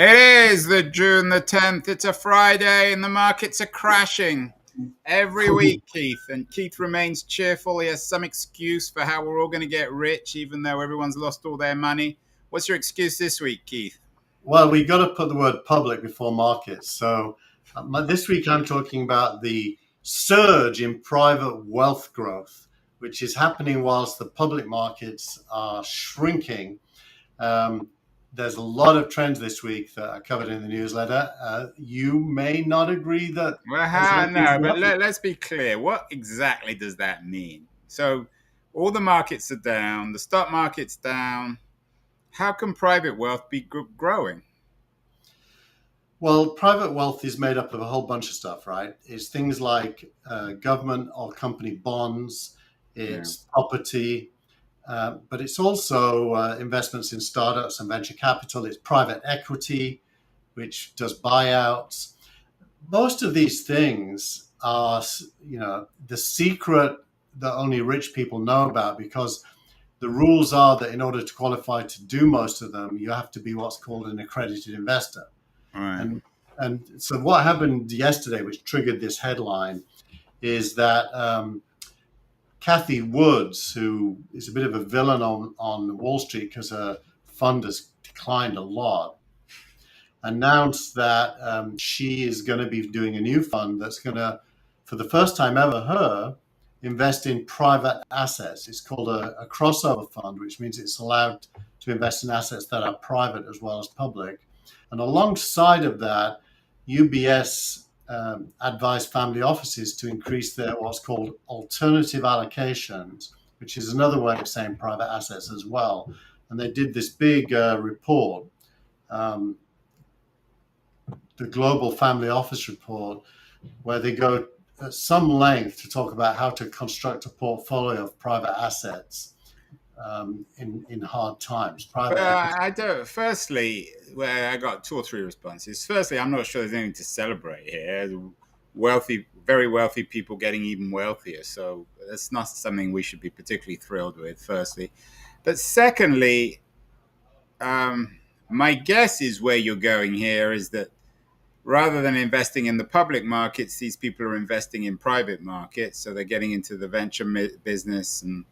It is the June the 10th. It's a Friday and the markets are crashing every week, Keith. And Keith remains cheerful. He has some excuse for how we're all going to get rich, even though everyone's lost all their money. What's your excuse this week, Keith? Well, we got to put the word public before markets. So this week I'm talking about the surge in private wealth growth, which is happening whilst the public markets are shrinking. There's a lot of trends this week that are covered in the newsletter. You may not agree that there's Well, anything to no, be but happy. let's be clear. What exactly does that mean? So, all the markets are down, the stock market's down. How can private wealth be growing? Well, private wealth is made up of a whole bunch of stuff, right? It's things like government or company bonds, Yeah. it's property, but it's also investments in startups and venture capital. It's private equity, which does buyouts. Most of these things are, the secret that only rich people know about because the rules are that in order to qualify to do most of them, you have to be what's called an accredited investor. All right. And and so what happened yesterday, which triggered this headline, is that Cathie Woods, who is a bit of a villain on Wall Street because her fund has declined a lot, announced that she is going to be doing a new fund that's going to, for the first time ever, invest in private assets. It's called a crossover fund, which means it's allowed to invest in assets that are private as well as public. And alongside of that, UBS advised family offices to increase their what's called alternative allocations, which is another way of saying private assets as well. And they did this big report, the Global Family Office report, where they go at some length to talk about how to construct a portfolio of private assets in hard times. Private equity. I don't. Firstly, well, I got two or three responses. Firstly, I'm not sure there's anything to celebrate here. Wealthy, very wealthy people getting even wealthier, so that's not something we should be particularly thrilled with. Firstly, but secondly, my guess is where you're going here is that rather than investing in the public markets, these people are investing in private markets, so they're getting into the venture business and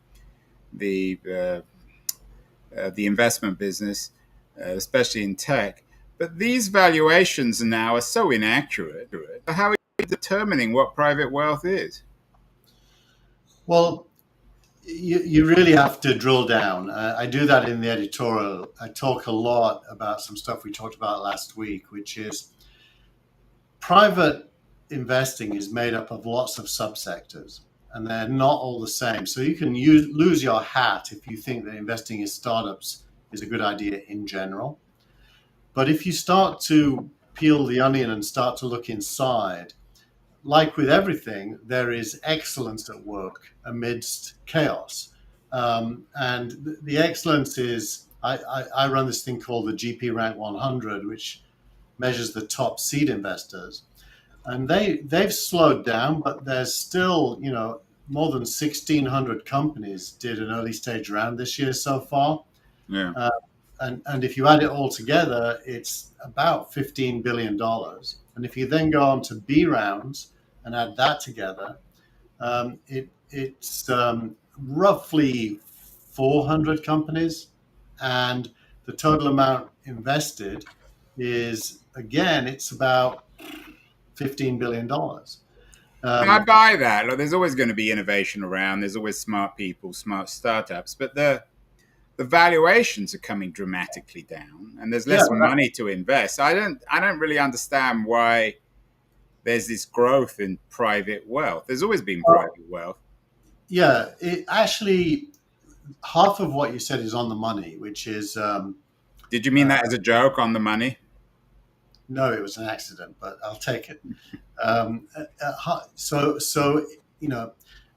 the investment business, especially in tech. But these valuations now are so inaccurate. How are you determining what private wealth is? Well, you really have to drill down. I do that in the editorial. I talk a lot about some stuff we talked about last week, which is private investing is made up of lots of subsectors, and they're not all the same. So you can lose your hat if you think that investing in startups is a good idea in general. But if you start to peel the onion and start to look inside, like with everything, there is excellence at work amidst chaos. And the excellence is, I run this thing called the GP Rank 100, which measures the top seed investors. And they've slowed down, but there's still, more than 1,600 companies did an early stage round this year so far. Yeah. And if you add it all together, it's about $15 billion. And if you then go on to B rounds and add that together, it's roughly 400 companies. And the total amount invested is, again, it's about $15 billion. I buy that. Look, there's always going to be innovation around. There's always smart people, smart startups, but the valuations are coming dramatically down, and there's Yeah, less money to invest. I don't really understand why there's this growth in private wealth. There's always been private wealth. yeah. It actually, half of what you said is on the money, which is Did you mean that as a joke on the money? no, it was an accident, but I'll take it. So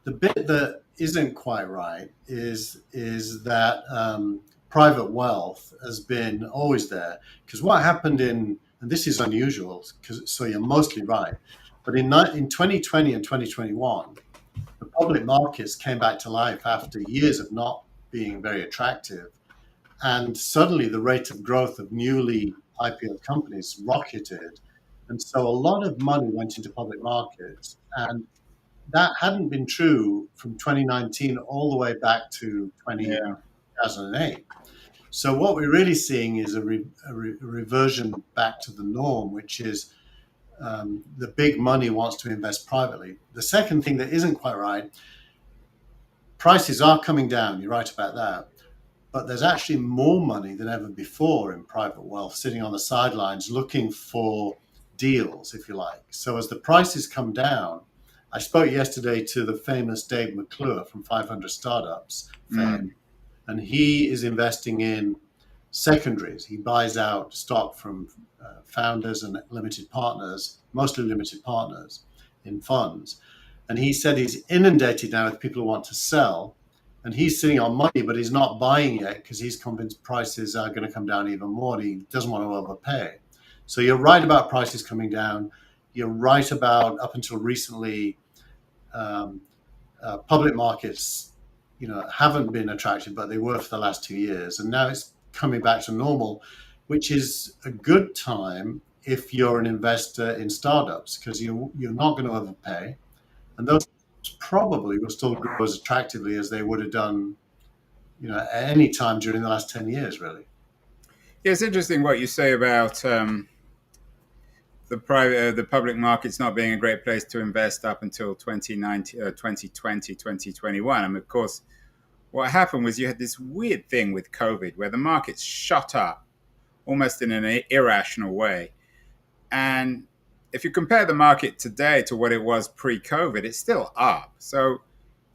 the bit that isn't quite right is that private wealth has been always there. Because what happened and this is unusual, so you're mostly right, but in 2020 and 2021, the public markets came back to life after years of not being very attractive, and suddenly the rate of growth of newly IPO companies rocketed. And so a lot of money went into public markets. And that hadn't been true from 2019 all the way back to Yeah. 2008. So what we're really seeing is a reversion back to the norm, which is the big money wants to invest privately. The second thing that isn't quite right, prices are coming down. You're right about that. But there's actually more money than ever before in private wealth sitting on the sidelines looking for deals, if you like. So as the prices come down, I spoke yesterday to the famous Dave McClure from 500 Startups fame, Mm. and he is investing in secondaries. He buys out stock from founders and limited partners, mostly limited partners in funds. And he said he's inundated now with people who want to sell. And he's sitting on money, but he's not buying yet because he's convinced prices are going to come down even more. And he doesn't want to overpay. So you're right about prices coming down. You're right about up until recently, um, public markets, haven't been attractive, but they were for the last 2 years, and now it's coming back to normal, which is a good time if you're an investor in startups because you're not going to overpay, and those probably will still grow as attractively as they would have done, at any time during the last 10 years, really. Yeah, it's interesting what you say about the public markets not being a great place to invest up until 2019, 2020, 2021. And of course, what happened was you had this weird thing with COVID where the markets shot up almost in an irrational way. And if you compare the market today to what it was pre-COVID, it's still up. So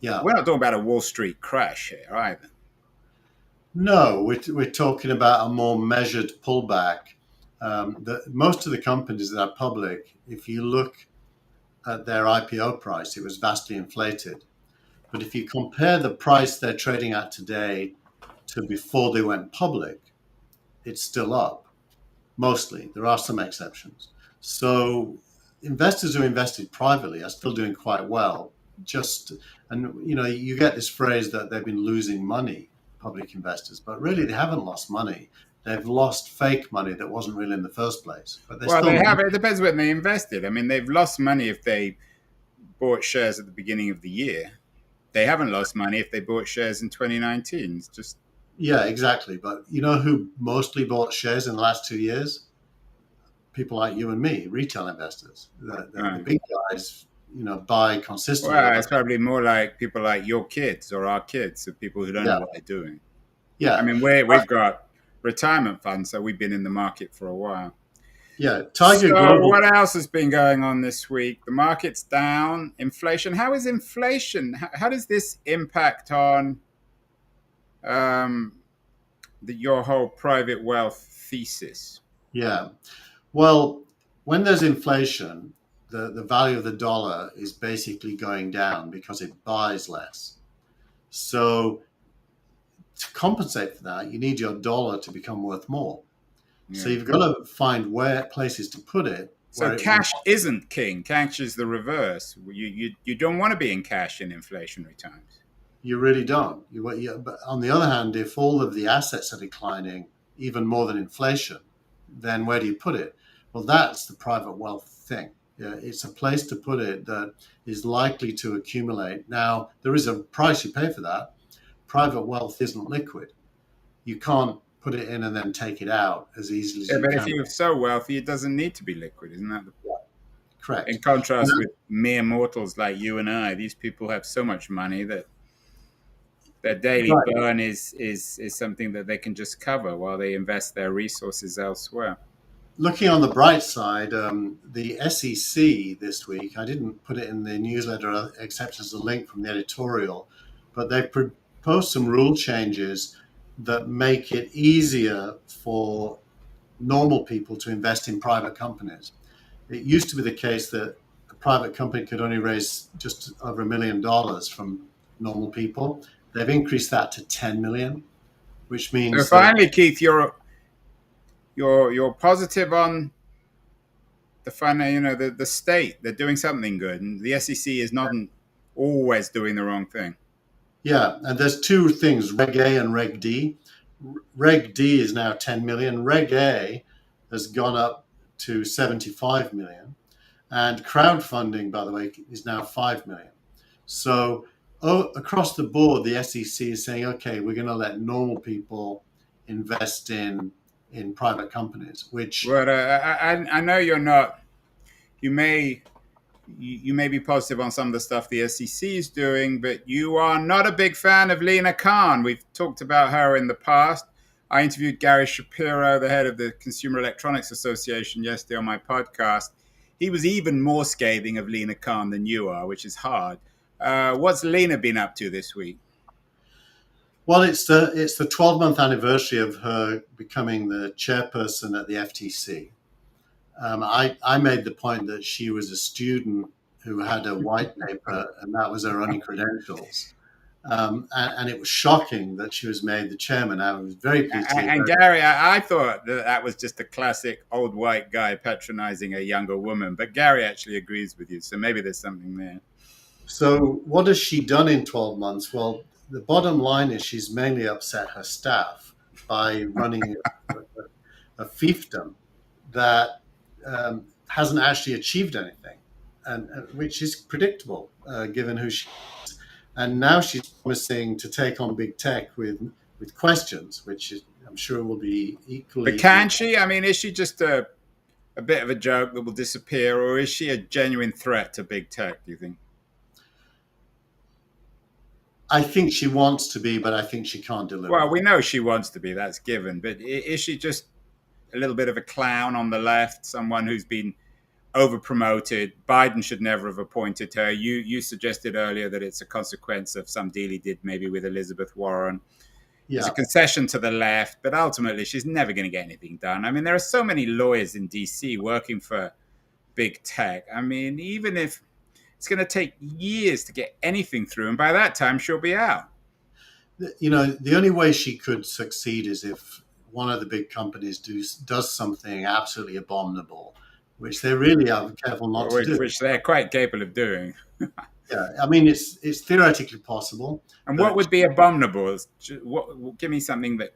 Yeah. we're not talking about a Wall Street crash here either. No, we're talking about a more measured pullback. Most of the companies that are public, if you look at their IPO price, it was vastly inflated. But if you compare the price they're trading at today to before they went public, it's still up. Mostly, there are some exceptions. So investors who invested privately are still doing quite well. Just and you get this phrase that they've been losing money, public investors, but really they haven't lost money. They've lost fake money that wasn't real in the first place, but they're Well, still they making. have. It depends when they invested. I mean, they've lost money if they bought shares at the beginning of the year. They haven't lost money if they bought shares in 2019. It's just Yeah, exactly. But you know who mostly bought shares in the last 2 years? People like you and me, retail investors. The uh, big guys, buy consistently well, over. it's probably more like people like your kids or our kids, so people who don't know Yeah, what they're doing. I yeah, mean, we've got retirement funds, so we've been in the market for a while. yeah. Tiger So, Global. what else has been going on this week? The market's down. Inflation. How is inflation? How does this impact on um, your whole private wealth thesis? Yeah. Well, when there's inflation, the value of the dollar is basically going down because it buys less. So to compensate for that, you need your dollar to become worth more. So Yeah. you've got to find where places to put it So where it will. cash isn't king. Cash is the reverse. You don't want to be in cash in inflationary times. You really don't. But on the other hand, if all of the assets are declining even more than inflation, then where do you put it? Well, that's the private wealth thing. Yeah, it's a place to put it that is likely to accumulate. Now, there is a price you pay for that. Private wealth isn't liquid. You can't put it in and then take it out as easily as Yeah, you but if can. you're so wealthy, it doesn't need to be liquid, isn't that? In Correct. And contrast with mere mortals like you and I, these people have so much money that their daily right. burn is something that they can just cover while they invest their resources elsewhere. Looking on the bright side, the SEC this week, I didn't put it in the newsletter except as a link from the editorial, but they proposed some rule changes that make it easier for normal people to invest in private companies. It used to be the case that a private company could only raise just over $1 million from normal people. They've increased that to 10 million, which So means that, finally, Keith, you're positive on the the state. They're doing something good, and the SEC is not always doing the wrong thing. yeah, and there's two things, Reg A and Reg D. Reg D is now 10 million. Reg A has gone up to 75 million. And crowdfunding, by the way, is now 5 million. So across the board, the SEC is saying, okay, we're going to let normal people invest in private companies, which But I know you're not. You may you may be positive on some of the stuff the SEC is doing, but you are not a big fan of Lena Khan. We've talked about her in the past. I interviewed Gary Shapiro, the head of the Consumer Electronics Association, yesterday on my podcast. He was even more scathing of Lena Khan than you are, which is hard. What's Lena been up to this week? well, it's the 12-month anniversary of her becoming the chairperson at the FTC. I made the point that she was a student who had a white paper, and that was her only credentials. And it was shocking that she was made the chairman. I was very pleased to hear And that. Gary, I thought that was just a classic old white guy patronizing a younger woman, but Gary actually agrees with you, so maybe there's something there. So, what has she done in 12 months? Well, the bottom line is she's mainly upset her staff by running a fiefdom that hasn't actually achieved anything, and which is predictable given who she is. And now she's promising to take on big tech with questions, which is, I'm sure will be But equally. can she? I mean, is she just a bit of a joke that will disappear, or is she a genuine threat to big tech, do you think? I think she wants to be, but I think she can't deliver Well, on we it. know she wants to be, that's given, but is she just a little bit of a clown on the left, someone who's been over promoted? Biden should never have appointed her. You suggested earlier that it's a consequence of some deal he did maybe with Elizabeth Warren. It's a Yeah. concession to the left, but ultimately she's never going to get anything done. I mean, there are so many lawyers in DC working for big tech. I mean, even if it's going to take years to get anything through, and by that time she'll be out. The only way she could succeed is if one of the big companies does something absolutely abominable, which they really are careful not to do. Which they're quite capable of doing. Yeah, I mean it's theoretically possible, And what but would be abominable? Give me something that.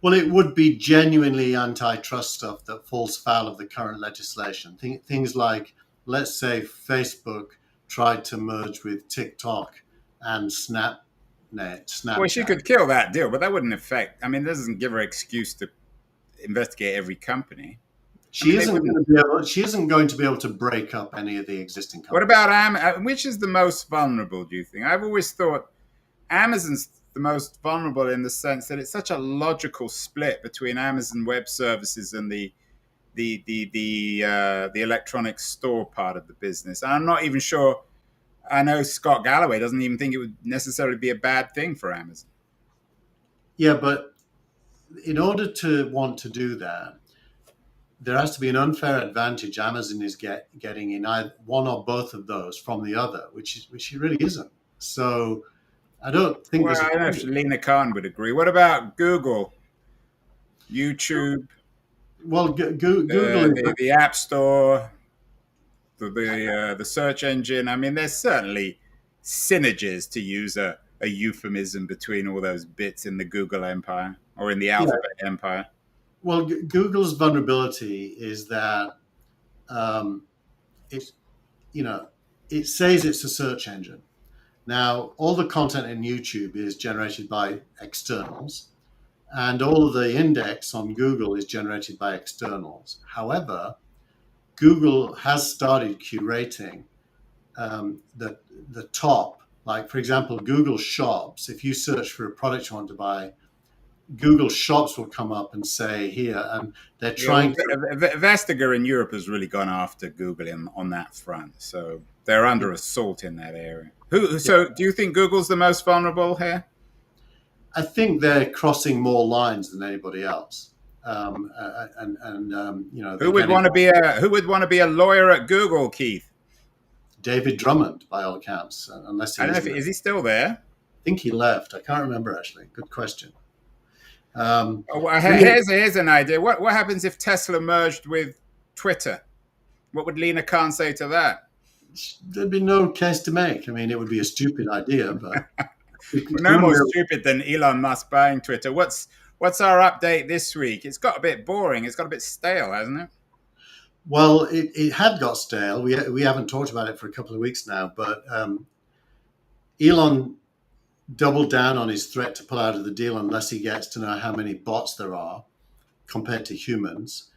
well, it would be genuinely antitrust stuff that falls foul of the current legislation. Things like, let's say, Facebook tried to merge with TikTok and Well, she Snapchat. could kill that deal, but that wouldn't affect. I mean, this doesn't give her excuse to investigate every company. I mean, they wouldn't. She isn't going to be able to break up any of the existing What companies. about Which is the most vulnerable, do you think? I've always thought Amazon's the most vulnerable in the sense that it's such a logical split between Amazon Web Services and the electronic store part of the business. And I'm not even sure. I know Scott Galloway doesn't even think it would necessarily be a bad thing for Amazon. Yeah, but in order to want to do that, there has to be an unfair advantage Amazon is getting in either one or both of those from the other, which it really isn't. So I don't think Well, there's a I don't know if problem. Lena Khan would agree. What about Google, YouTube, Well, Google is the App Store, the search engine? I mean, there's certainly synergies, to use a euphemism, between all those bits in the Google empire or in the yeah. Alphabet empire. Well, Google's vulnerability is that um, it you know it says it's a search engine. Now, all the content in YouTube is generated by externals, and all of the index on Google is generated by externals. However, Google has started curating the top. Like, for example, Google Shops. If you search for a product you want to buy, Google Shops will come up and say here, and they're Yeah, well, trying to. Vestager in Europe has really gone after Google on that front, so they're Yeah, under assault in that area. So, do you think Google's the most vulnerable here? I think they're crossing more lines than anybody else, and they're getting Who would want to be a lawyer at Google, Keith? David Drummond by all accounts, unless I don't know he's. if is he still there. I think he left. I can't remember actually. Good question. Oh, well, But yeah, here's an idea. What happens if Tesla merged with Twitter? What would Lena Khan say to that? there'd be no case to make. I mean, it would be a stupid idea, but We're it no wouldn't more really. stupid than Elon Musk buying Twitter. What's our update this week? It's got a bit boring. It's got a bit stale, hasn't it? Well, it had got stale. We haven't talked about it for a couple of weeks now, but Elon doubled down on his threat to pull out of the deal unless he gets to know how many bots there are compared to humans.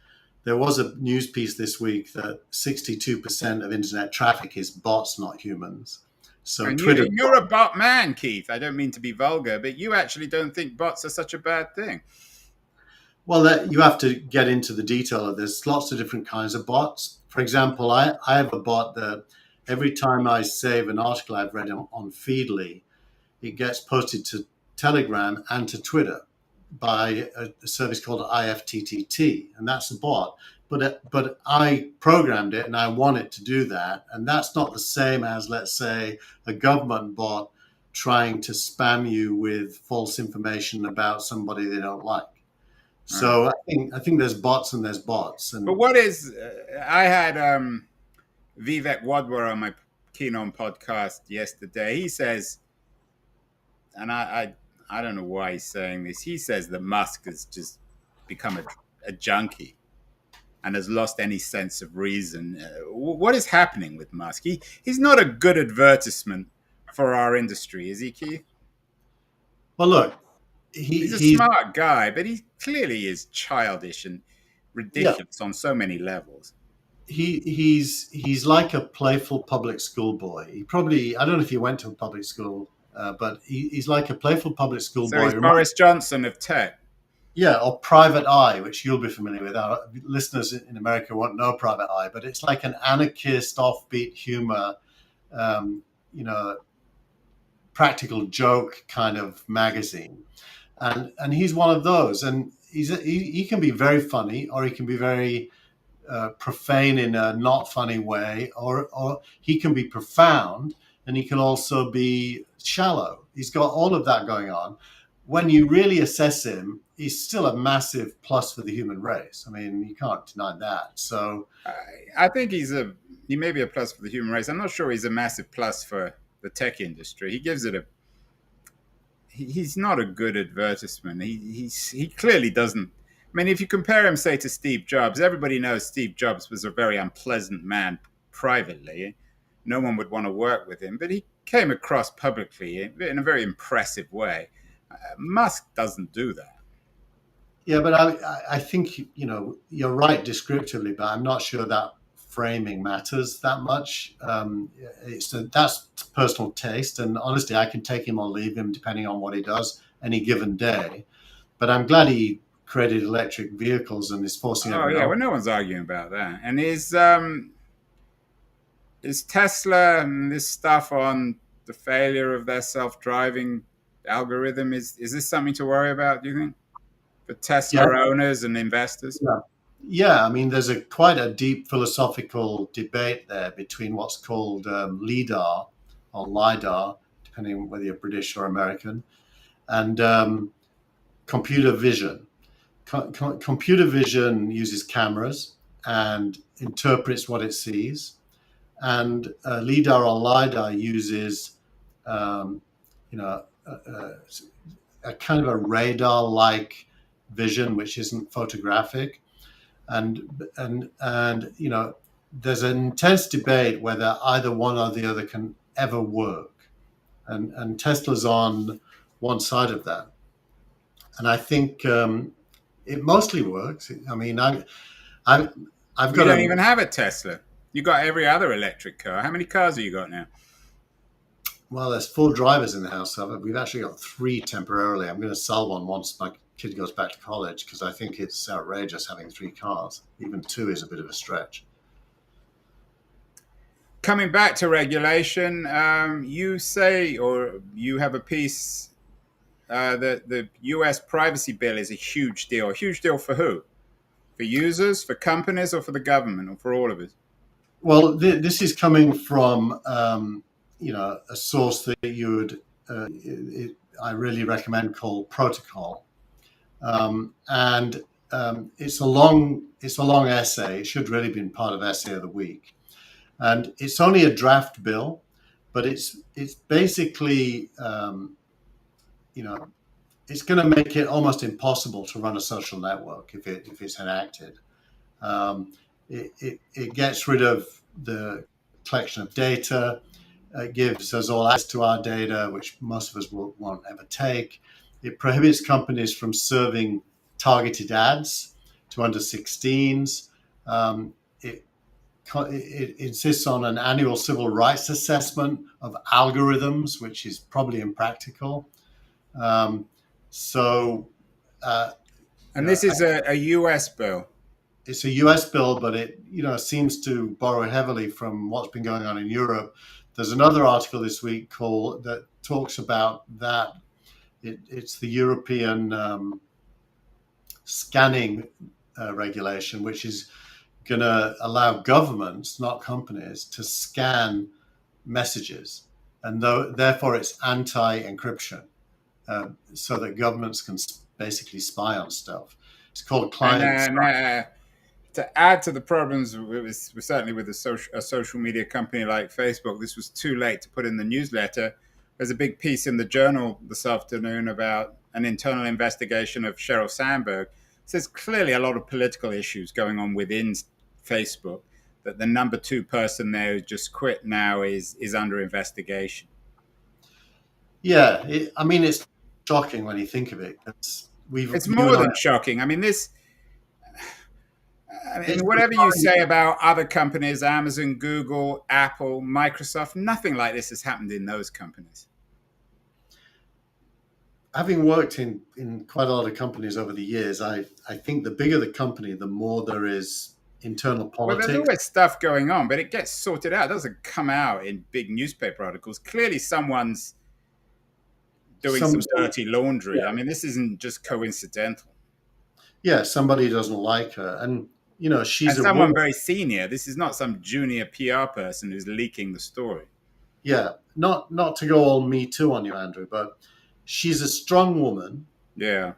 There was a news piece this week that 62% of internet traffic is bots, not humans. So And Twitter, you're a bot man, Keith. I don't mean to be vulgar, but you actually don't think bots are such a bad thing. well, you have to get into the detail of this. Lots of different kinds of bots. For example, I have a bot that every time I save an article I've read on Feedly, it gets posted to Telegram and to Twitter by a service called IFTTT, and that's a bot. But I programmed it and I want it to do that, and that's not the same as, let's say, a government bot trying to spam you with false information about somebody they don't like. Right. So I think there's bots and there's bots, But and what is? I had Vivek Wadhwa on my Keen On podcast yesterday. He says, and I don't know why he's saying this. He says that Musk has just become a junkie and has lost any sense of reason. What is happening with Musk? He's not a good advertisement for our industry, is he, Keith? well, look, He's a he's smart guy, but he clearly is childish and yeah, ridiculous on so many levels. he's like a playful public school boy. He probably, I don't know if he went to a public school, but he's like a playful public school So boy. he's Boris Johnson of tech. Yeah, or Private Eye, which you'll be familiar with. Our listeners in America won't know Private Eye, but it's like an anarchist, offbeat humor, um, you know, practical joke kind of magazine. And he's one of those, and he can be very funny, or he can be very profane in a not funny way, or he can be profound, and he can also be shallow. He's got all of that going on. When you really assess him, he's still a massive plus for the human race. I mean, you can't deny that. So, I think he may be a plus for the human race. I'm not sure he's a massive plus for the tech industry. He gives it a he's not a good advertisement. He clearly doesn't. I mean, if you compare him, say, to Steve Jobs, everybody knows Steve Jobs was a very unpleasant man privately. No one would want to work with him, but he came across publicly in a very impressive way. Musk doesn't do that. yeah, but I think, you're right descriptively, but I'm not sure that framing matters that much. That's personal taste, and honestly, I can take him or leave him depending on what he does any given day. But I'm glad he created electric vehicles and is forcing Oh everyone yeah, else. well, no one's arguing about that. And is Tesla and this stuff on the failure of their self-driving algorithm, is this something to worry about, do you think, for Yeah, Tesla owners and investors? yeah, yeah. I mean, there's a quite a deep philosophical debate there between what's called lidar or lidar, depending on whether you're British or American, and computer vision. Computer vision uses cameras and interprets what it sees, and lidar or lidar uses, um, you know, a kind of a radar-like vision, which isn't photographic, and there's an intense debate whether either one or the other can ever work, and Tesla's on one side of that, and I think it mostly works. I mean, I I've You got don't a even have a Tesla. You got every other electric car. How many cars have you got now? well, there's four drivers in the house. So we've actually got three temporarily. I'm going to sell one once my kid goes back to college because I think it's outrageous having three cars. Even two is a bit of a stretch. Coming back to regulation, you say, or you have a piece that the US privacy bill is a huge deal. A huge deal for who? For users, for companies, or for the government, or for all of us? Well, this is coming from a source that you would I really recommend called Protocol, and it's a long essay. It should really have been part of Essay of the Week, and it's only a draft bill, but it's basically you know it's going to make it almost impossible to run a social network if it's enacted. Um, it gets rid of the collection of data. It gives us all access to our data, which most of us won't ever take. It prohibits companies from serving targeted ads to under 16s. Um, it, it insists on an annual civil rights assessment of algorithms, which is probably impractical. Um, so, uh, you And know, this is a US bill. it's a US bill, but it seems to borrow heavily from what's been going on in Europe. There's another article this week called that talks about that. It's the European scanning regulation, which is going to allow governments, not companies, to scan messages, and therefore it's anti-encryption, so that governments can basically spy on stuff. It's called And client. to add to the problems certainly with a social media company like Facebook, this was too late to put in the newsletter. There's a big piece in the Journal this afternoon about an internal investigation of Sheryl Sandberg. So there's clearly a lot of political issues going on within Facebook. That the number two person there who just quit now is under investigation. Yeah, I mean, it's shocking when you think of it. It's You and more I, than shocking. I mean, this I it's mean, whatever you say about other companies, Amazon, Google, Apple, Microsoft, nothing like this has happened in those companies. having worked in quite a lot of companies over the years. I think the bigger the company, the more there is internal Well, there's politics. always stuff going on, but it gets sorted out. It doesn't come out in big newspaper articles. Clearly, someone's doing Some, some dirty laundry. I yeah, mean, this isn't just coincidental. yeah, somebody doesn't like her, and she's And a someone woman. very senior. This is not some junior PR person who's leaking the story. Yeah, not to go all Me Too on you, Andrew, but she's a strong woman. Yeah.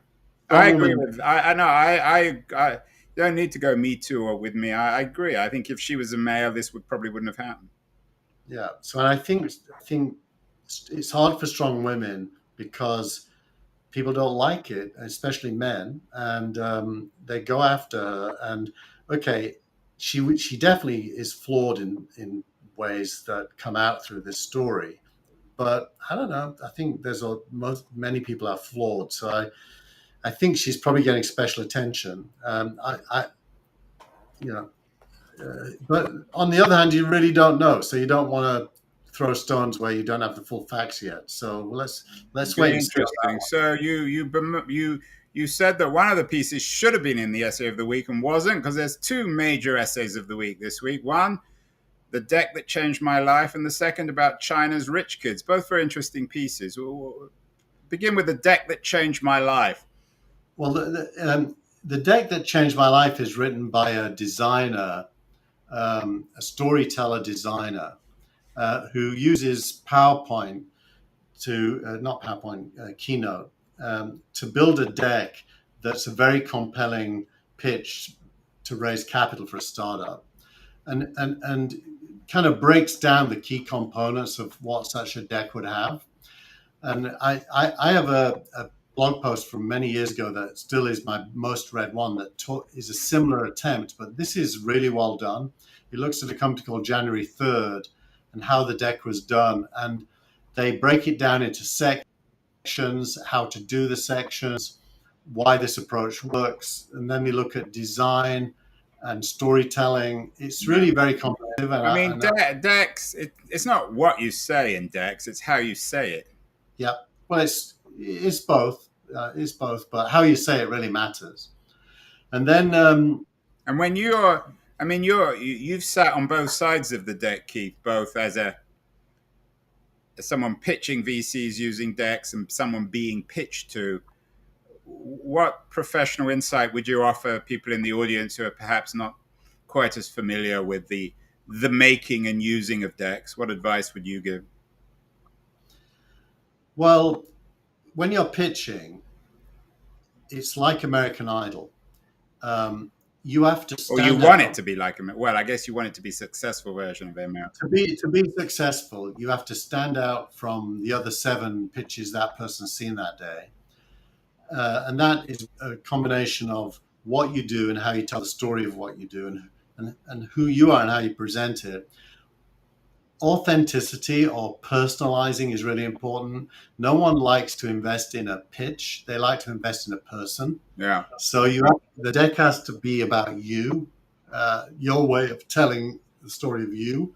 I Strong agree woman. with. I know. I you don't need to go Me Too or with me. I agree. I think if she was a male, this would probably wouldn't have happened. Yeah. So I think it's hard for strong women because people don't like it, especially men, and they go after her. And okay, she definitely is flawed in ways that come out through this story. But I don't know. I think many people are flawed. So I think she's probably getting special attention. You know, but on the other hand, you really don't know, so you don't want to throw stones where you don't have the full facts yet. So let's wait Be and see. interesting. So you said that one of the pieces should have been in the essay of the week and wasn't because there's two major essays of the week this week. One, the deck that changed my life, and the second about China's rich kids. Both very interesting pieces. We'll begin with the deck that changed my life. Well, the deck that changed my life is written by a designer, a storyteller designer, who uses PowerPoint not PowerPoint, Keynote, to build a deck that's a very compelling pitch to raise capital for a startup, and kind of breaks down the key components of what such a deck would have. And I have a blog post from many years ago that still is my most read one that is a similar attempt, but this is really well done. It looks at a company called January 3rd and how the deck was done. And they break it down into sections, how to do the sections, why this approach works. And then they look at design and storytelling. It's really very comprehensive. I mean, decks. It's not what you say in decks; it's how you say it. Yeah, well, it's both. It's both, but how you say it really matters. And then, And when you're, I mean, you've sat on both sides of the deck, Keith, both as someone pitching VCs using decks and someone being pitched to. What professional insight would you offer people in the audience who are perhaps not quite as familiar with the making and using of decks? What advice would you give? well, when you're pitching, it's like American Idol. You have to Or you stand want it out. to be like well, I guess you want it to be a successful version of ML. To be successful, you have to stand out from the other seven pitches that person's seen that day. And that is a combination of what you do and how you tell the story of what you do, and who you are and how you present it. Authenticity or personalizing is really important. No one likes to invest in a pitch; they like to invest in a person. Yeah, So the deck has to be about you, your way of telling the story of you,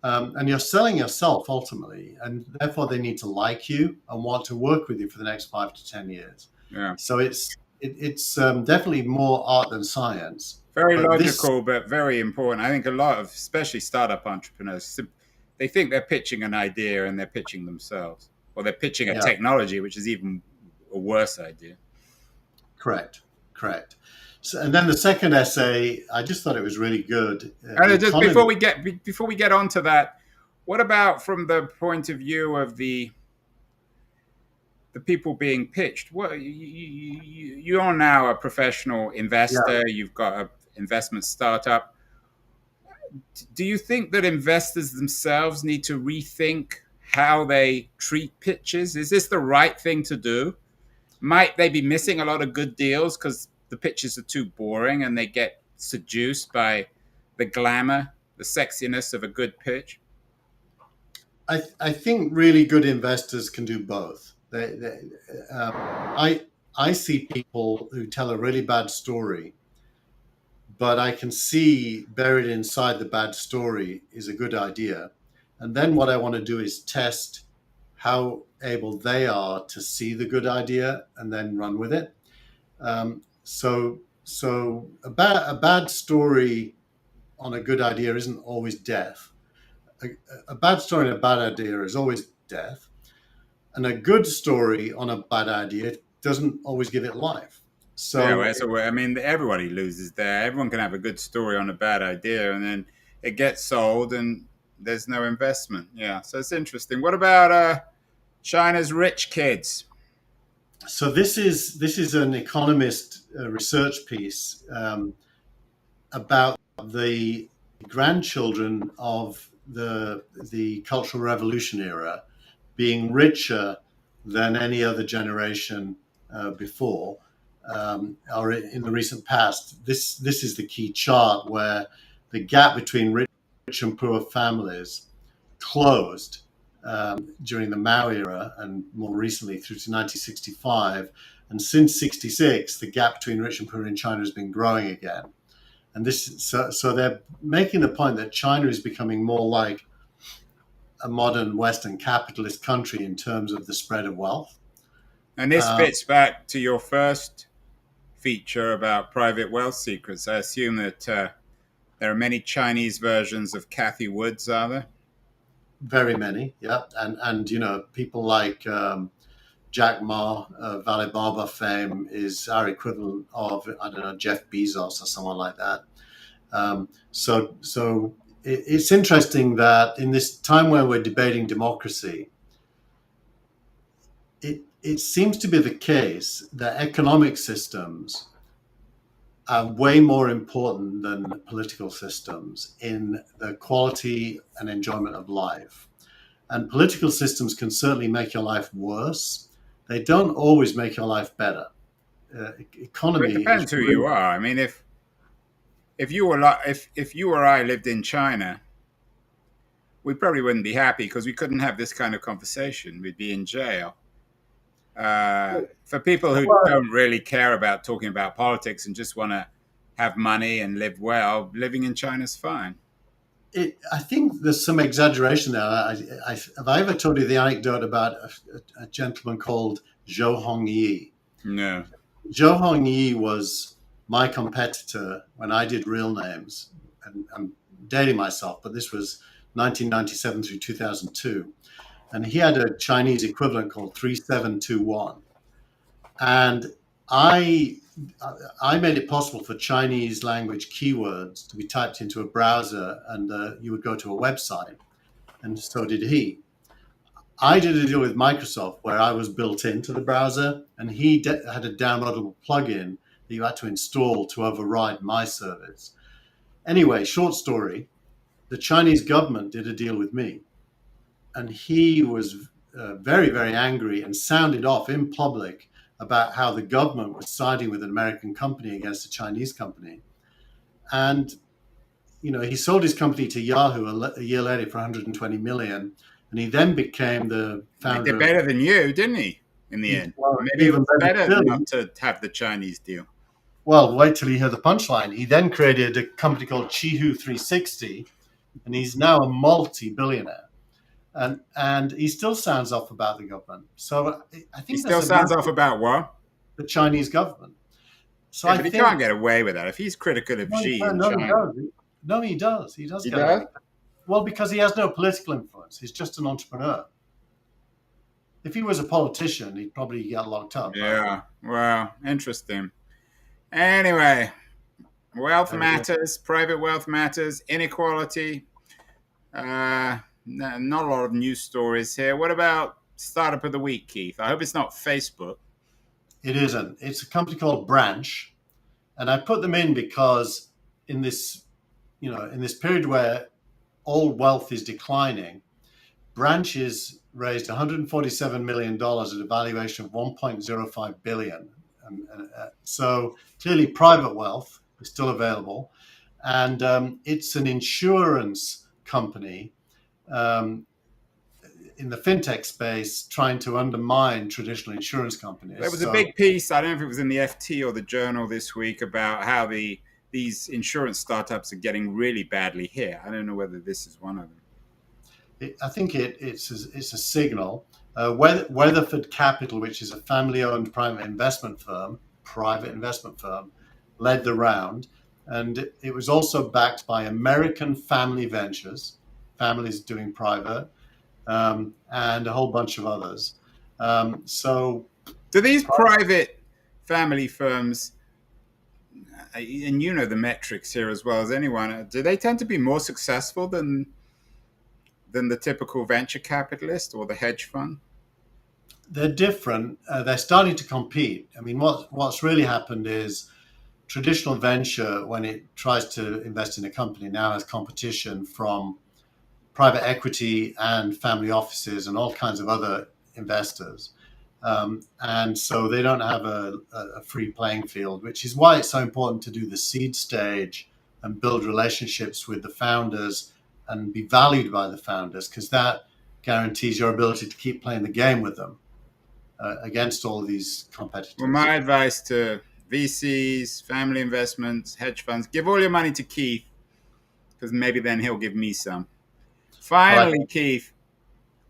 and you're selling yourself ultimately, and therefore they need to like you and want to work with you for the next 5 to 10 years. yeah. So it's definitely more art than science. Very But this, logical, but very important. I think a lot of, especially startup entrepreneurs, they think they're pitching an idea and they're pitching themselves, or they're pitching a yeah, technology, which is even a worse idea. correct, correct. So, and then the second essay, I just thought it was really good. The And just economy. before we get onto that, what about from the point of view of the people being pitched? What you are now a professional Yeah, investor. You've got an investment startup. Do you think that investors themselves need to rethink how they treat pitches? Is this the right thing to do? Might they be missing a lot of good deals because the pitches are too boring and they get seduced by the glamour, the sexiness of a good pitch? I think really good investors can do both. I I see people who tell a really bad story, but I can see buried inside the bad story is a good idea. And then what I want to do is test how able they are to see the good idea and then run with it. So a bad story on a good idea isn't always death. A, a bad story on a bad idea is always death. And a good story on a bad idea doesn't always give it life. Yeah, So well, so I mean, everybody loses there. Everyone can have a good story on a bad idea, and then it gets sold, and there's no investment. Yeah, so it's interesting. What about China's rich kids? this is an economist research piece about the grandchildren of the Cultural Revolution era being richer than any other generation before, or in the recent past. This is the key chart where the gap between rich and poor families closed during the Mao era and more recently through to 1965. And since 66, the gap between rich and poor in China has been growing again. And so they're making the point that China is becoming more like a modern Western capitalist country in terms of the spread of wealth. And this Um, fits back to your first feature about private wealth secrets. I assume that there are many Chinese versions of Cathie Woods, are there? Very many, yeah, and people like Jack Ma, Alibaba fame is our equivalent of, I don't know, Jeff Bezos or someone like that. So it's interesting that in this time where we're debating democracy, it seems to be the case that economic systems are way more important than political systems in the quality and enjoyment of life. And political systems can certainly make your life worse. They don't always make your life better. But it Economy is depends who you really, are. I mean, if you were if you or I lived in China, we probably wouldn't be happy because we couldn't have this kind of conversation. We'd be in jail. For people who well, don't really care about talking about politics and just want to have money and live well, living in China's fine. I think there's some exaggeration there. Have I ever told you the anecdote about a gentleman called Zhou Hongyi? No. Zhou Hongyi was my competitor when I did real names, and I'm dating myself, but this was 1997 through 2002. And he had a Chinese equivalent called 3721. And I I made it possible for Chinese language keywords to be typed into a browser, and you would go to a website, and so did he. I did a deal with Microsoft where I was built into the browser, and he had a downloadable plugin that you had to install to override my service. Anyway, short story: the Chinese government did a deal with me, and he was very, very angry and sounded off in public about how the government was siding with an American company against a Chinese company. And, he sold his company to Yahoo a year later for 120 million. And he then became the He founder did of, better than you, didn't he? In the end, well, maybe it even was better better still. not to have the Chinese deal. Well, wait till you hear the punchline. He then created a company called Chihu 360, and he's now a multi-billionaire. And he still sounds off about the government. So I He think there's still a sounds off massive about what? the Chinese government. So Yeah, I but he think can't get away with that if he's critical of no, he Xi can. in No, he China. does. No, he does. He does He get away does. with it. Well, because he has no political influence. He's just an entrepreneur. If he was a politician, he'd probably get locked up. But Yeah. Well, interesting. Anyway, wealth there we go. matters. Private wealth matters. Inequality. Not a lot of news stories here. What about startup of the week, Keith? I hope it's not Facebook. It isn't. It's a company called Branch, and I put them in because in this, in this period where all wealth is declining, Branch has raised $147 million at a valuation of 1.05 billion. So clearly, private wealth is still available, and it's an insurance company um, in the fintech space trying to undermine traditional insurance There companies. was a So big piece. I don't know if it was in the FT or the Journal this week about how these insurance startups are getting really badly hit. I don't know whether this is one of them. I think it's a signal. Weatherford Capital, which is a family-owned private investment firm, led the round, and it was also backed by American Family Ventures, families doing private, and a whole bunch of others. So, Do these private family firms, and you know the metrics here as well as anyone, do they tend to be more successful than the typical venture capitalist or the hedge fund? they're different. They're starting to compete. I mean, what's really happened is traditional venture, when it tries to invest in a company, now has competition from private equity and family offices and all kinds of other investors. And so they don't have a free playing field, which is why it's so important to do the seed stage and build relationships with the founders and be valued by the founders, because that guarantees your ability to keep playing the game with them against all of these Well, competitors. my advice to VCs, family investments, hedge funds, give all your money to Keith because maybe then he'll give me some. Well, I Finally, Keith,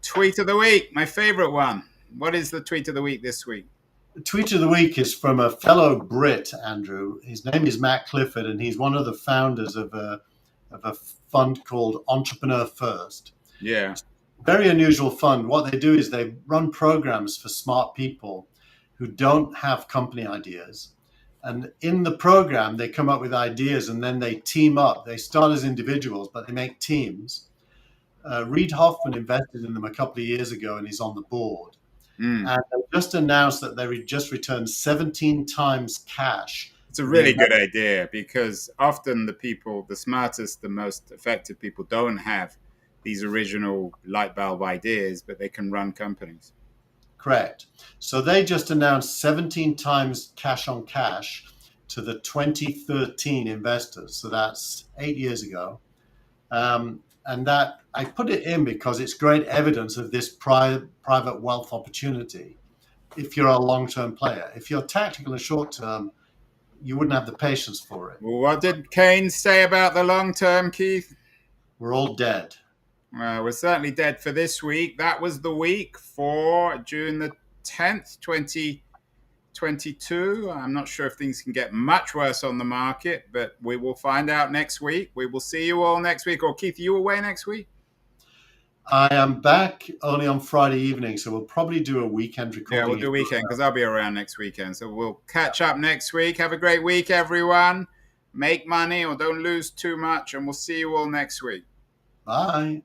tweet of the week, my favorite one. What is the tweet of the week this week? The tweet of the week is from a fellow Brit, Andrew. His name is Matt Clifford, and he's one of the founders of a fund called Entrepreneur First. Yeah. Very unusual fund. What they do is they run programs for smart people who don't have company ideas. And in the program, they come up with ideas and then they team up. They start as individuals, but they make teams. Reid Hoffman invested in them a couple of years ago and he's on the board. Mm. And they just announced that they just returned 17 times cash It's a to the really good investors. idea because often the people, the smartest, the most effective people don't have these original light bulb ideas, but they can run companies. Correct. So they just announced 17 times cash on cash to the 2013 investors. So that's 8 years ago. And that I put it in because it's great evidence of this private wealth opportunity if you're a long term player. If you're tactical and short term, you wouldn't have the patience for it. Well, what did Keynes say about the long term, Keith? We're all dead. We're certainly dead for this week. That was the week for June the 10th, 2022. I'm not sure if things can get much worse on the market, but we will find out next week. We will see you all next week. Or Keith, are you away next week? I am back only on Friday evening, so we'll probably do a weekend Yeah, we'll recording. do weekend because I'll be around next weekend. So we'll catch up next week. Have a great week, everyone. Make money or don't lose too much, and we'll see you all next week. Bye.